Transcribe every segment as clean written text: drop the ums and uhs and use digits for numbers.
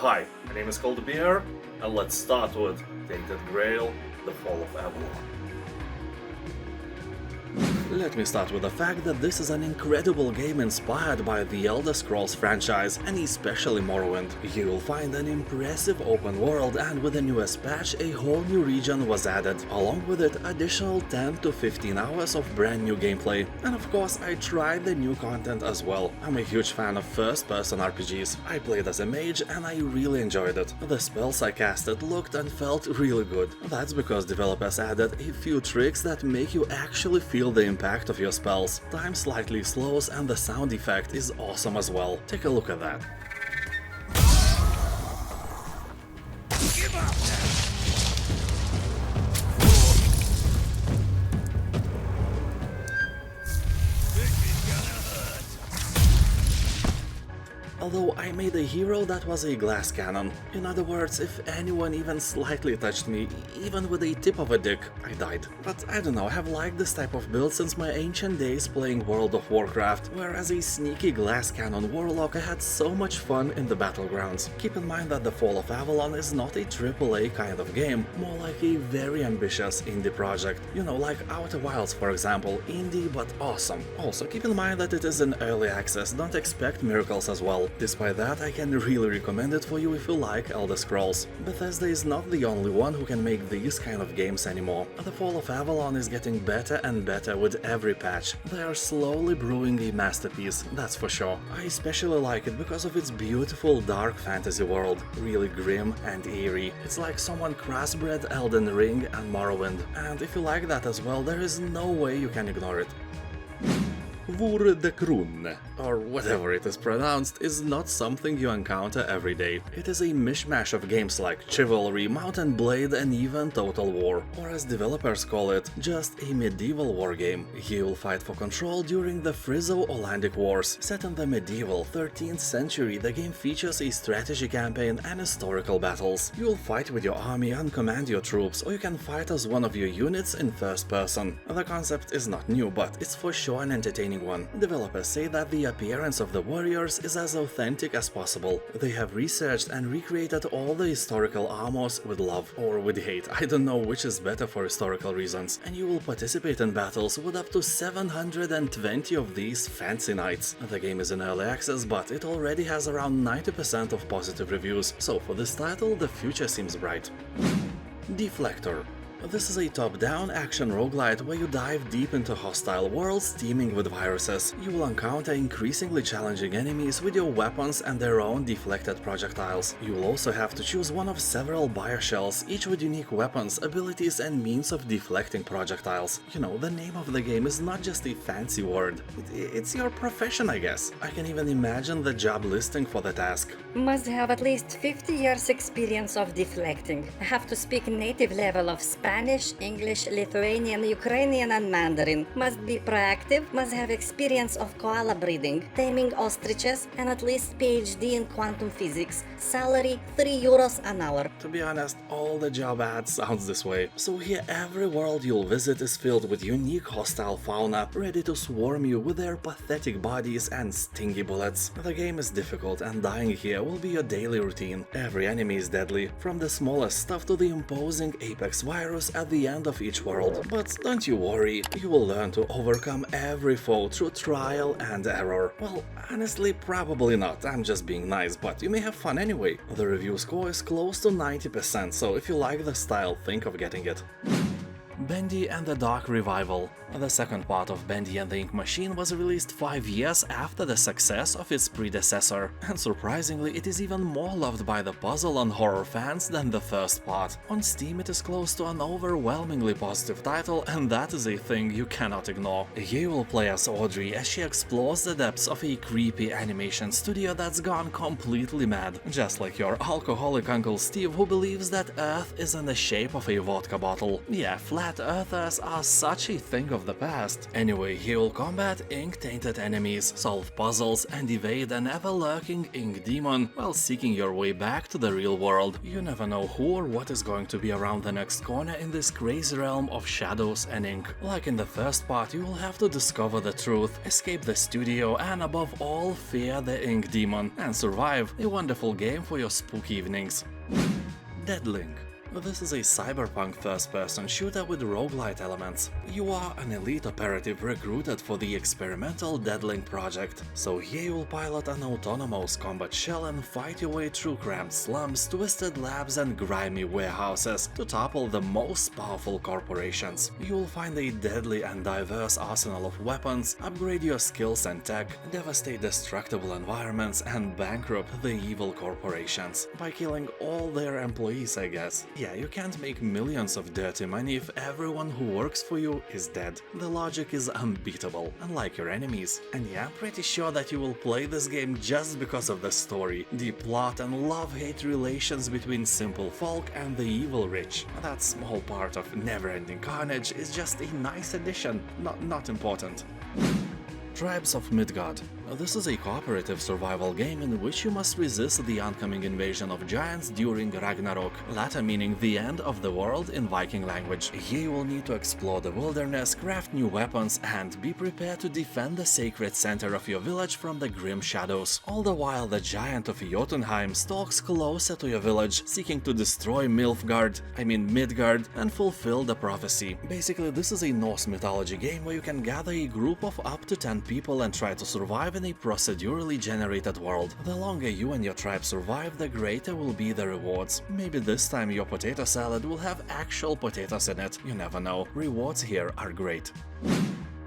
Hi, my name is Cold Beer, and let's start with Tainted Grail, The Fall of Avalon. Let me start with the fact that this is an incredible game inspired by the Elder Scrolls franchise, and especially Morrowind. You will find an impressive open world, and with the newest patch a whole new region was added, along with it additional 10 to 15 hours of brand new gameplay. And of course I tried the new content as well. I'm a huge fan of first-person RPGs. I played as a mage and I really enjoyed it. The spells I casted looked and felt really good. That's because developers added a few tricks that make you actually feel the impact of your spells. Time slightly slows and the sound effect is awesome as well. Take a look at that. Give up! Although I made a hero that was a glass cannon. In other words, if anyone even slightly touched me, even with a tip of a dick, I died. But I don't know, I have liked this type of build since my ancient days playing World of Warcraft, where as a sneaky glass cannon warlock I had so much fun in the battlegrounds. Keep in mind that The Fall of Avalon is not a AAA kind of game, more like a very ambitious indie project. You know, like Outer Wilds for example, indie but awesome. Also keep in mind that it is in early access, don't expect miracles as well. Despite that, I can really recommend it for you if you like Elder Scrolls. Bethesda is not the only one who can make these kind of games anymore. The Fall of Avalon is getting better and better with every patch. They are slowly brewing a masterpiece, that's for sure. I especially like it because of its beautiful dark fantasy world, really grim and eerie. It's like someone crossbred Elden Ring and Morrowind, and if you like that as well, there is no way you can ignore it. Voor De Kroon, or whatever it is pronounced, is not something you encounter every day. It is a mishmash of games like Chivalry, Mount and Blade, and even Total War, or as developers call it, just a medieval war game. You will fight for control during the Frisian-Olandic Wars. Set in the medieval 13th century, the game features a strategy campaign and historical battles. You will fight with your army and command your troops, or you can fight as one of your units in first person. The concept is not new, but it's for sure an entertaining one. Developers say that the appearance of the warriors is as authentic as possible. They have researched and recreated all the historical armors with love, or with hate, I don't know which is better for historical reasons, and you will participate in battles with up to 720 of these fancy knights. The game is in early access, but it already has around 90% of positive reviews, so for this title the future seems bright. Deflector. This is a top-down action roguelite where you dive deep into hostile worlds teeming with viruses. You will encounter increasingly challenging enemies with your weapons and their own deflected projectiles. You will also have to choose one of several bioshells, each with unique weapons, abilities and means of deflecting projectiles. You know, the name of the game is not just a fancy word. It's your profession, I guess. I can even imagine the job listing for the task. Must have at least 50 years experience of deflecting. Have to speak native level of Spanish, English, Lithuanian, Ukrainian and Mandarin. Must be proactive, must have experience of koala breeding, taming ostriches, and at least PhD in quantum physics. Salary €3 an hour. To be honest, all the job ads sounds this way. So here every world you'll visit is filled with unique hostile fauna, ready to swarm you with their pathetic bodies and stingy bullets. The game is difficult and dying here will be your daily routine. Every enemy is deadly, from the smallest stuff to the imposing apex virus at the end of each world. But don't you worry, you will learn to overcome every foe through trial and error. Well, honestly, probably not, I'm just being nice, but you may have fun anyway. The review score is close to 90%, so if you like the style, think of getting it. Bendy and the Dark Revival. The second part of Bendy and the Ink Machine was released 5 years after the success of its predecessor, and surprisingly it is even more loved by the puzzle and horror fans than the first part. On Steam it is close to an overwhelmingly positive title, and that is a thing you cannot ignore. You will play as Audrey as she explores the depths of a creepy animation studio that's gone completely mad, just like your alcoholic Uncle Steve who believes that Earth is in the shape of a vodka bottle. Yeah, flat flat earthers are such a thing of the past. Anyway, he will combat ink-tainted enemies, solve puzzles, and evade an ever-lurking ink demon while seeking your way back to the real world. You never know who or what is going to be around the next corner in this crazy realm of shadows and ink. Like in the first part, you will have to discover the truth, escape the studio, and above all, fear the ink demon, and survive. A wonderful game for your spooky evenings. Deadlink. This is a cyberpunk first-person shooter with roguelite elements. You are an elite operative recruited for the experimental Deadlink project, so here you will pilot an autonomous combat shell and fight your way through cramped slums, twisted labs and grimy warehouses to topple the most powerful corporations. You will find a deadly and diverse arsenal of weapons, upgrade your skills and tech, devastate destructible environments and bankrupt the evil corporations by killing all their employees, I guess. Yeah, you can't make millions of dirty money if everyone who works for you is dead. The logic is unbeatable, unlike your enemies. And yeah, I'm pretty sure that you will play this game just because of the story, the plot and love-hate relations between simple folk and the evil rich. That small part of never-ending carnage is just a nice addition, not important. Tribes of Midgard. This is a cooperative survival game in which you must resist the oncoming invasion of giants during Ragnarok, latter meaning the end of the world in Viking language. Here you will need to explore the wilderness, craft new weapons, and be prepared to defend the sacred center of your village from the grim shadows. All the while the giant of Jotunheim stalks closer to your village, seeking to destroy Midgard, and fulfill the prophecy. Basically, this is a Norse mythology game where you can gather a group of up to 10 people and try to survive in a procedurally generated world. The longer you and your tribe survive, the greater will be the rewards. Maybe this time your potato salad will have actual potatoes in it, you never know. Rewards here are great.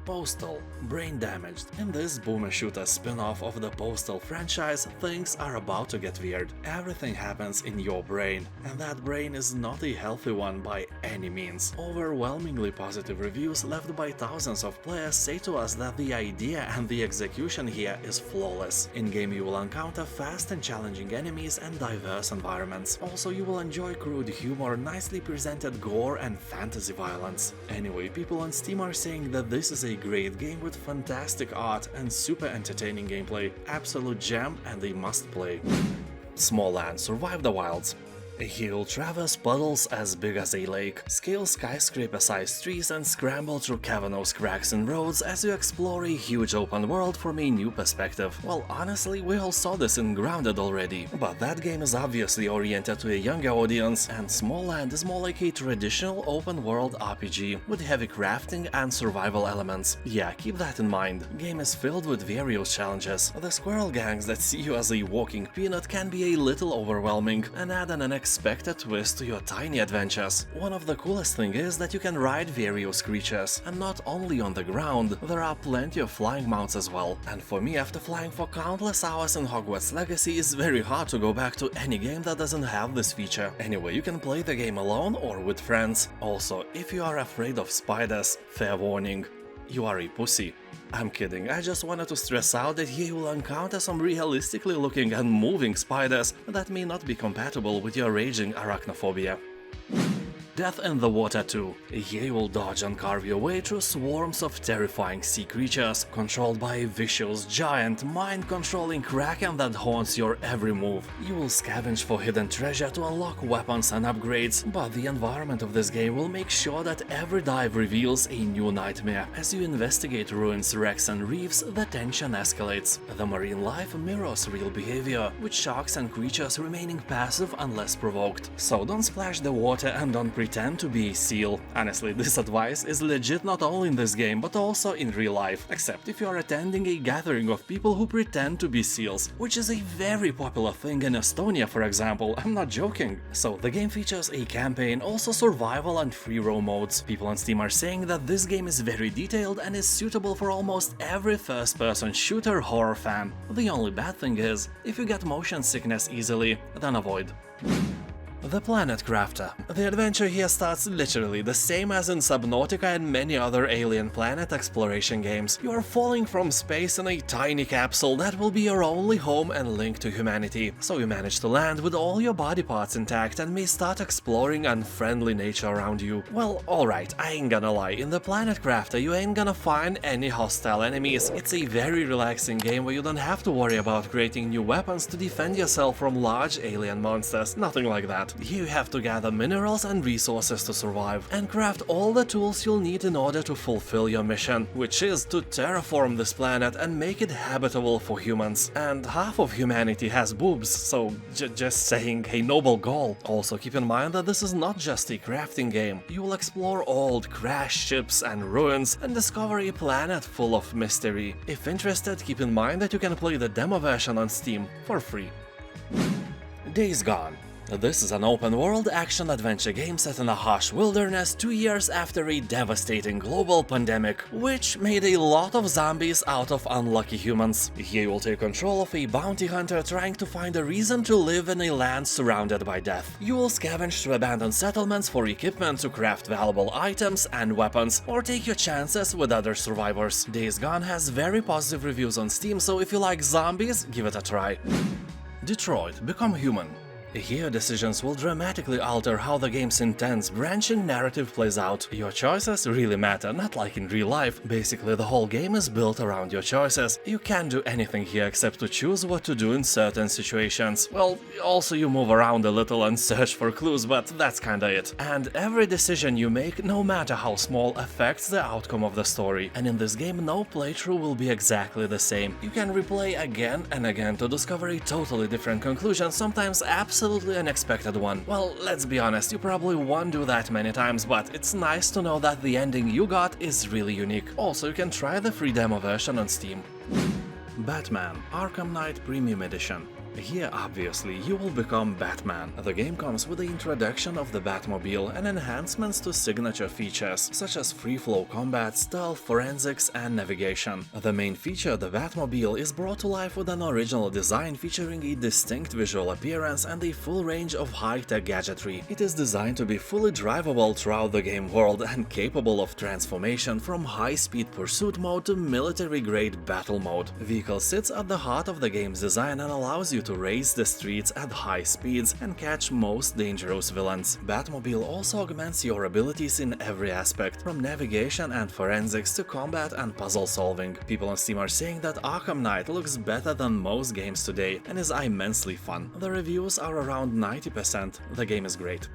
POSTAL, Brain Damaged. In this boomer shooter spin-off of the POSTAL franchise, things are about to get weird. Everything happens in your brain, and that brain is not a healthy one by any means. Overwhelmingly positive reviews left by thousands of players say to us that the idea and the execution here is flawless. In-game you will encounter fast and challenging enemies and diverse environments. Also, you will enjoy crude humor, nicely presented gore and fantasy violence. Anyway, people on Steam are saying that this is a great game with fantastic art and super entertaining gameplay, absolute gem and a must-play. Smalland, Survive the Wilds. You'll traverse puddles as big as a lake, scale skyscraper-sized trees and scramble through cavernous cracks in roads as you explore a huge open world from a new perspective. Well, honestly, we all saw this in Grounded already, but that game is obviously oriented to a younger audience, and Smalland is more like a traditional open-world RPG with heavy crafting and survival elements. Yeah, keep that in mind. Game is filled with various challenges. The squirrel gangs that see you as a walking peanut can be a little overwhelming and add an unexpected twist to your tiny adventures. One of the coolest things is that you can ride various creatures, and not only on the ground, there are plenty of flying mounts as well. And for me, after flying for countless hours in Hogwarts Legacy, it's very hard to go back to any game that doesn't have this feature. Anyway, you can play the game alone or with friends. Also, if you are afraid of spiders, fair warning, you are a pussy. I'm kidding, I just wanted to stress out that here you will encounter some realistically looking and moving spiders that may not be compatible with your raging arachnophobia. Death in the Water 2. Here you will dodge and carve your way through swarms of terrifying sea creatures, controlled by a vicious, giant, mind-controlling kraken that haunts your every move. You will scavenge for hidden treasure to unlock weapons and upgrades, but the environment of this game will make sure that every dive reveals a new nightmare. As you investigate ruins, wrecks and reefs, the tension escalates. The marine life mirrors real behavior, with sharks and creatures remaining passive unless provoked. So don't splash the water and don't pretend to be a seal. Honestly, this advice is legit not only in this game, but also in real life, except if you are attending a gathering of people who pretend to be seals, which is a very popular thing in Estonia, for example, I'm not joking. So the game features a campaign, also survival and free roam modes. People on Steam are saying that this game is very detailed and is suitable for almost every first-person shooter horror fan. The only bad thing is, if you get motion sickness easily, then avoid. The Planet Crafter. The adventure here starts literally the same as in Subnautica and many other alien planet exploration games. You are falling from space in a tiny capsule that will be your only home and link to humanity. So you manage to land with all your body parts intact and may start exploring unfriendly nature around you. Well, alright, I ain't gonna lie, in the Planet Crafter you ain't gonna find any hostile enemies. It's a very relaxing game where you don't have to worry about creating new weapons to defend yourself from large alien monsters, nothing like that. Here you have to gather minerals and resources to survive, and craft all the tools you'll need in order to fulfill your mission, which is to terraform this planet and make it habitable for humans. And half of humanity has boobs, so just saying, a noble goal. Also keep in mind that this is not just a crafting game. You will explore old crashed ships and ruins and discover a planet full of mystery. If interested, keep in mind that you can play the demo version on Steam for free. Days Gone. This is an open-world action-adventure game set in a harsh wilderness 2 years after a devastating global pandemic, which made a lot of zombies out of unlucky humans. Here you will take control of a bounty hunter trying to find a reason to live in a land surrounded by death. You will scavenge through abandoned settlements for equipment to craft valuable items and weapons, or take your chances with other survivors. Days Gone has very positive reviews on Steam, so if you like zombies, give it a try. Detroit: Become Human. Here, decisions will dramatically alter how the game's intense, branching narrative plays out. Your choices really matter, not like in real life. Basically, the whole game is built around your choices. You can't do anything here except to choose what to do in certain situations. Well, also you move around a little and search for clues, but that's kinda it. And every decision you make, no matter how small, affects the outcome of the story. And in this game, no playthrough will be exactly the same. You can replay again and again to discover a totally different conclusion, sometimes absolutely unexpected one. Well, let's be honest, you probably won't do that many times, but it's nice to know that the ending you got is really unique. Also, you can try the free demo version on Steam. Batman: Arkham Knight Premium Edition. Here, obviously, you will become Batman. The game comes with the introduction of the Batmobile and enhancements to signature features, such as free-flow combat, stealth, forensics, and navigation. The main feature, the Batmobile, is brought to life with an original design featuring a distinct visual appearance and a full range of high-tech gadgetry. It is designed to be fully drivable throughout the game world and capable of transformation from high-speed pursuit mode to military-grade battle mode. The vehicle sits at the heart of the game's design and allows you to race the streets at high speeds and catch most dangerous villains. Batmobile also augments your abilities in every aspect, from navigation and forensics to combat and puzzle solving. People on Steam are saying that Arkham Knight looks better than most games today and is immensely fun. The reviews are around 90%. The game is great.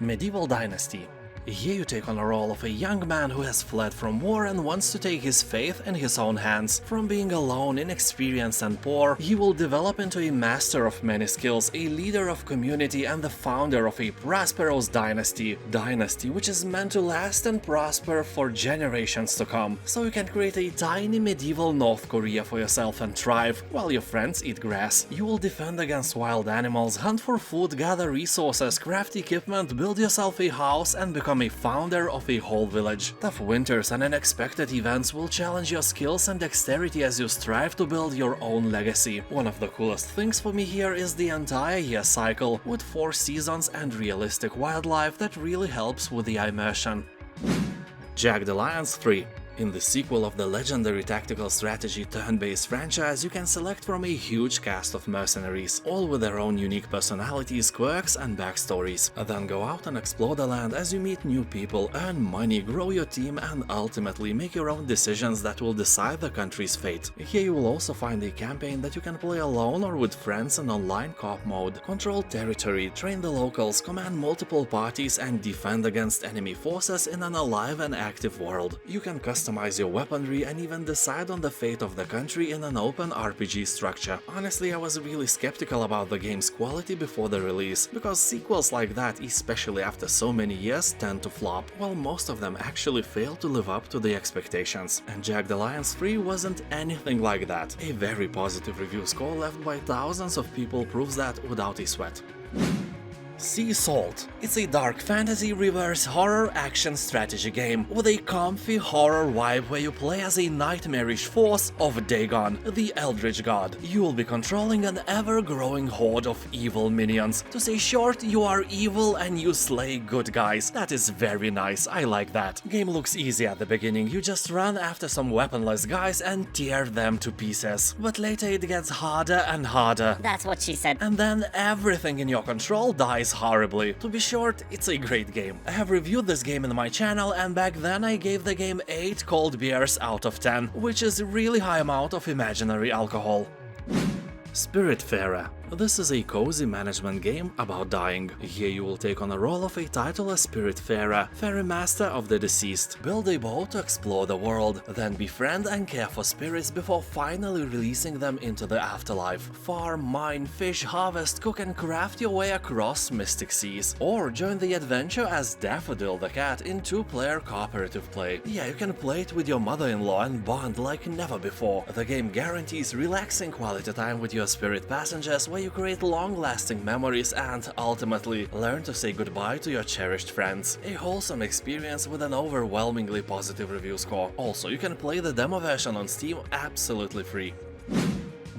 Medieval Dynasty. Here you take on the role of a young man who has fled from war and wants to take his fate in his own hands. From being alone, inexperienced and poor, he will develop into a master of many skills, a leader of community and the founder of a prosperous dynasty. Dynasty which is meant to last and prosper for generations to come. So you can create a tiny medieval North Korea for yourself and thrive, while your friends eat grass. You will defend against wild animals, hunt for food, gather resources, craft equipment, build yourself a house and become a founder of a whole village. Tough winters and unexpected events will challenge your skills and dexterity as you strive to build your own legacy. One of the coolest things for me here is the entire year cycle, with 4 seasons and realistic wildlife that really helps with the immersion. Jagged Alliance 3. In the sequel of the legendary tactical strategy turn-based franchise, you can select from a huge cast of mercenaries, all with their own unique personalities, quirks and backstories. Then go out and explore the land as you meet new people, earn money, grow your team and ultimately make your own decisions that will decide the country's fate. Here you will also find a campaign that you can play alone or with friends in online co-op mode, control territory, train the locals, command multiple parties and defend against enemy forces in an alive and active world. You can customize your weaponry and even decide on the fate of the country in an open RPG structure. Honestly, I was really skeptical about the game's quality before the release, because sequels like that, especially after so many years, tend to flop, while most of them actually fail to live up to the expectations. And Jagged Alliance 3 wasn't anything like that. A very positive review score left by thousands of people proves that without a sweat. Sea Salt. It's a dark fantasy reverse horror action strategy game with a comfy horror vibe where you play as a nightmarish force of Dagon, the Eldritch god. You will be controlling an ever-growing horde of evil minions. To say short, you are evil and you slay good guys. That is very nice, I like that. Game looks easy at the beginning, you just run after some weaponless guys and tear them to pieces. But later it gets harder and harder. That's what she said. And then everything in your control dies horribly. To be short, it's a great game. I have reviewed this game in my channel and back then I gave the game 8 cold beers out of 10, which is a really high amount of imaginary alcohol. Spiritfarer. This is a cozy management game about dying. Here you will take on a role of a titleless Spiritfarer, ferry master of the deceased. Build a boat to explore the world, then befriend and care for spirits before finally releasing them into the afterlife. Farm, mine, fish, harvest, cook and craft your way across mystic seas. Or join the adventure as Daffodil the cat in 2-player cooperative play. Yeah, you can play it with your mother-in-law and bond like never before. The game guarantees relaxing quality time with your spirit passengers where you create long-lasting memories and, ultimately, learn to say goodbye to your cherished friends. A wholesome experience with an overwhelmingly positive review score. Also, you can play the demo version on Steam absolutely free.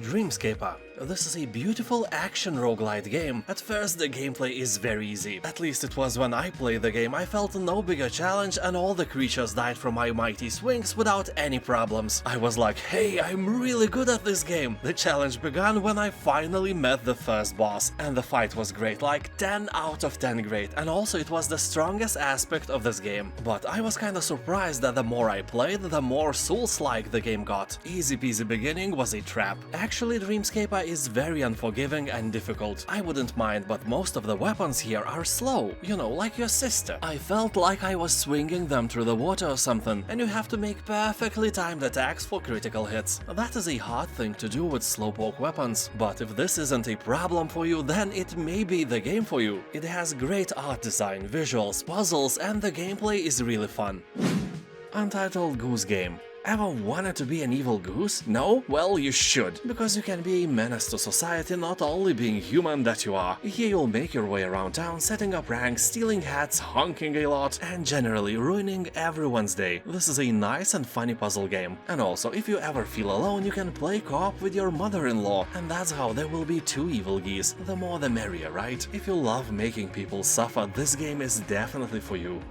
Dreamscaper. This is a beautiful action roguelite game. At first the gameplay is very easy. At least it was when I played the game. I felt no bigger challenge and all the creatures died from my mighty swings without any problems. I was like, hey, I'm really good at this game. The challenge began when I finally met the first boss. And the fight was great, like 10 out of 10 great. And also it was the strongest aspect of this game. But I was kinda surprised that the more I played, the more Souls-like the game got. Easy peasy beginning was a trap. Actually, Dreamscaper is very unforgiving and difficult. I wouldn't mind, but most of the weapons here are slow, you know, like your sister. I felt like I was swinging them through the water or something, and you have to make perfectly timed attacks for critical hits. That is a hard thing to do with slowpoke weapons, but if this isn't a problem for you, then it may be the game for you. It has great art design, visuals, puzzles, and the gameplay is really fun. Untitled Goose game. Ever wanted to be an evil goose? No? Well, you should, because you can be a menace to society not only being human that you are. Here you'll make your way around town, setting up ranks, stealing hats, honking a lot, and generally ruining everyone's day. This is a nice and funny puzzle game. And also, if you ever feel alone, you can play co-op with your mother-in-law, and that's how there will be 2 evil geese. The more the merrier, right? If you love making people suffer, this game is definitely for you.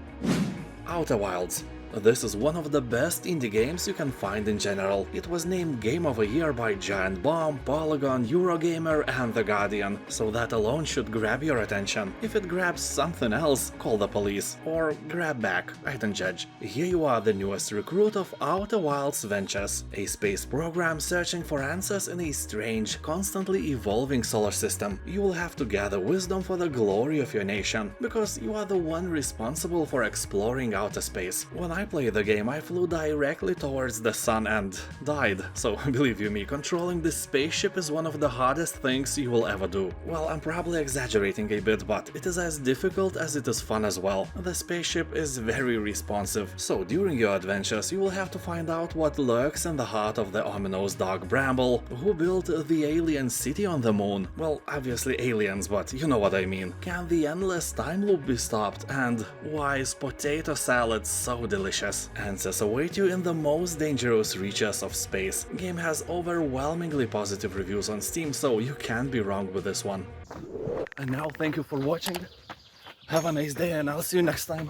Outer Wilds. This is one of the best indie games you can find in general. It was named Game of the Year by Giant Bomb, Polygon, Eurogamer and The Guardian, so that alone should grab your attention. If it grabs something else, call the police. Or grab back, I don't judge. Here you are, the newest recruit of Outer Wilds Ventures, a space program searching for answers in a strange, constantly evolving solar system. You will have to gather wisdom for the glory of your nation, because you are the one responsible for exploring outer space. When I played the game, I flew directly towards the sun and died. So believe you me, controlling this spaceship is one of the hardest things you will ever do. Well, I'm probably exaggerating a bit, but it is as difficult as it is fun as well. The spaceship is very responsive, so during your adventures you will have to find out what lurks in the heart of the ominous dog Bramble, who built the alien city on the moon. Well, obviously aliens, but you know what I mean. Can the endless time loop be stopped? And why is potato salad so delicious? Answers await you in the most dangerous reaches of space. Game has overwhelmingly positive reviews on Steam, so you can't be wrong with this one. And now thank you for watching. Have a nice day and I'll see you next time.